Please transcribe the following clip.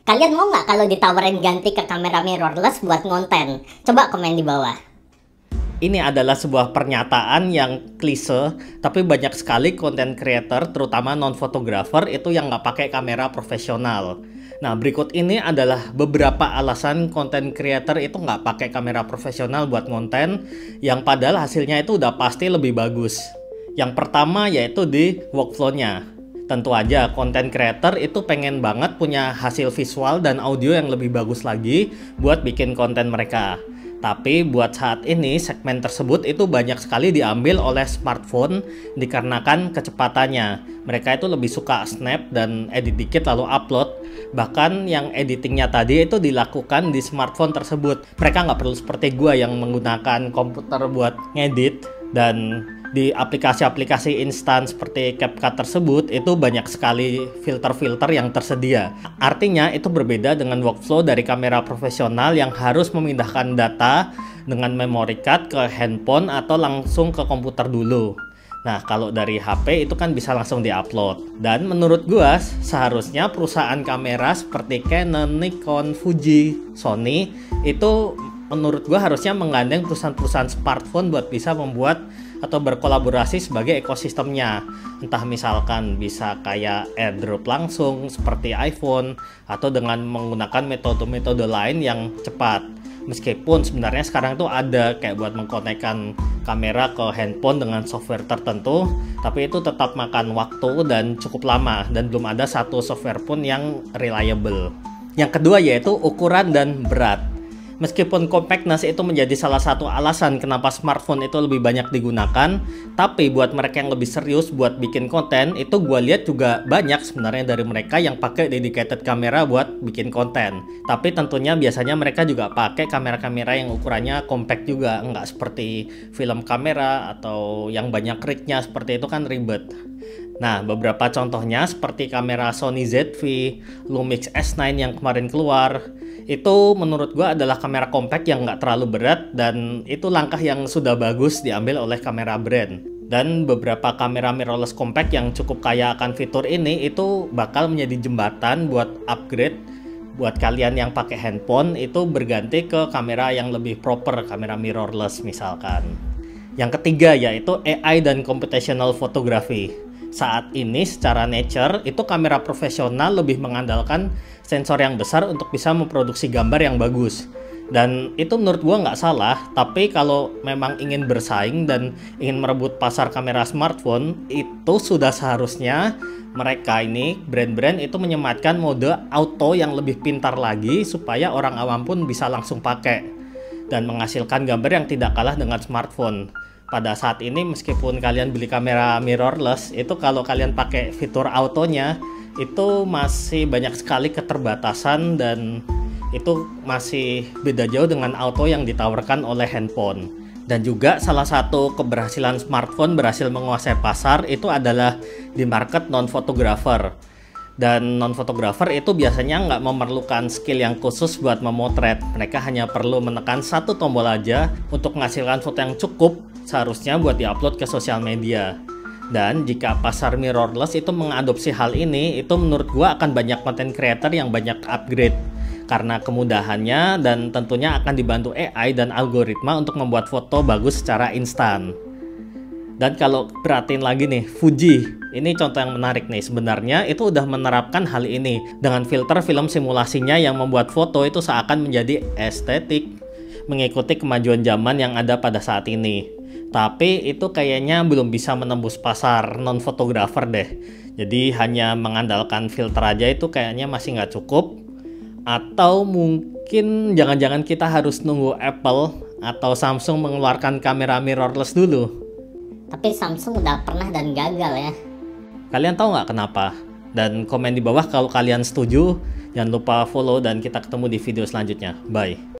Kalian mau nggak kalau ditawarin ganti ke kamera mirrorless buat konten? Coba komen di bawah. Ini adalah sebuah pernyataan yang klise, tapi banyak sekali konten creator, terutama non-fotografer, itu yang nggak pakai kamera profesional. Nah, berikut ini adalah beberapa alasan konten creator itu nggak pakai kamera profesional buat konten, yang padahal hasilnya itu udah pasti lebih bagus. Yang pertama yaitu di workflow-nya. Tentu aja konten creator itu pengen banget punya hasil visual dan audio yang lebih bagus lagi buat bikin konten mereka. Tapi buat saat ini segmen tersebut itu banyak sekali diambil oleh smartphone dikarenakan kecepatannya. Mereka itu lebih suka snap dan edit dikit lalu upload. Bahkan yang editingnya tadi itu dilakukan di smartphone tersebut. Mereka nggak perlu seperti gua yang menggunakan komputer buat ngedit. Dan di aplikasi-aplikasi instan seperti CapCut tersebut itu banyak sekali filter-filter yang tersedia. Artinya itu berbeda dengan workflow dari kamera profesional yang harus memindahkan data dengan memory card ke handphone atau langsung ke komputer dulu. Nah, kalau dari HP itu kan bisa langsung diupload. Dan menurut gua seharusnya perusahaan kamera seperti Canon, Nikon, Fuji, Sony itu menurut gua harusnya menggandeng perusahaan-perusahaan smartphone buat bisa membuat atau berkolaborasi sebagai ekosistemnya. Entah misalkan bisa kayak airdrop langsung seperti iPhone atau dengan menggunakan metode-metode lain yang cepat. Meskipun sebenarnya sekarang tuh ada kayak buat mengkonekkan kamera ke handphone dengan software tertentu, tapi itu tetap makan waktu dan cukup lama dan belum ada satu software pun yang reliable. Yang kedua yaitu ukuran dan berat. Meskipun compactness itu menjadi salah satu alasan kenapa smartphone itu lebih banyak digunakan, tapi buat mereka yang lebih serius buat bikin konten, itu gue lihat juga banyak sebenarnya dari mereka yang pakai dedicated kamera buat bikin konten. Tapi tentunya biasanya mereka juga pakai kamera-kamera yang ukurannya compact juga, nggak seperti film kamera atau yang banyak rignya seperti itu kan ribet. Nah, beberapa contohnya seperti kamera Sony ZV, Lumix S9 yang kemarin keluar, itu menurut gua adalah kamera compact yang nggak terlalu berat dan itu langkah yang sudah bagus diambil oleh kamera brand. Dan beberapa kamera mirrorless compact yang cukup kaya akan fitur ini itu bakal menjadi jembatan buat upgrade buat kalian yang pakai handphone itu berganti ke kamera yang lebih proper, kamera mirrorless misalkan. Yang ketiga yaitu AI dan computational photography. Saat ini secara nature itu kamera profesional lebih mengandalkan sensor yang besar untuk bisa memproduksi gambar yang bagus. Dan itu menurut gua nggak salah, tapi kalau memang ingin bersaing dan ingin merebut pasar kamera smartphone, itu sudah seharusnya mereka ini, brand-brand itu menyematkan mode auto yang lebih pintar lagi supaya orang awam pun bisa langsung pakai dan menghasilkan gambar yang tidak kalah dengan smartphone. Pada saat ini meskipun kalian beli kamera mirrorless, itu kalau kalian pakai fitur autonya itu masih banyak sekali keterbatasan dan itu masih beda jauh dengan auto yang ditawarkan oleh handphone. Dan juga salah satu keberhasilan smartphone berhasil menguasai pasar itu adalah di market non-fotografer. Dan non-fotografer itu biasanya nggak memerlukan skill yang khusus buat memotret. Mereka hanya perlu menekan satu tombol aja untuk menghasilkan foto yang cukup seharusnya buat diupload ke sosial media. Dan jika pasar mirrorless itu mengadopsi hal ini, itu menurut gua akan banyak content creator yang banyak upgrade karena kemudahannya dan tentunya akan dibantu AI dan algoritma untuk membuat foto bagus secara instan. Dan kalau perhatiin lagi nih, Fuji, ini contoh yang menarik nih. Sebenarnya itu udah menerapkan hal ini dengan filter film simulasinya yang membuat foto itu seakan menjadi estetik, mengikuti kemajuan zaman yang ada pada saat ini. Tapi itu kayaknya belum bisa menembus pasar non-fotografer deh. Jadi hanya mengandalkan filter aja itu kayaknya masih nggak cukup. Atau mungkin jangan-jangan kita harus nunggu Apple atau Samsung mengeluarkan kamera mirrorless dulu. Tapi Samsung udah pernah dan gagal ya. Kalian tahu nggak kenapa? Dan komen di bawah kalau kalian setuju. Jangan lupa follow dan kita ketemu di video selanjutnya. Bye.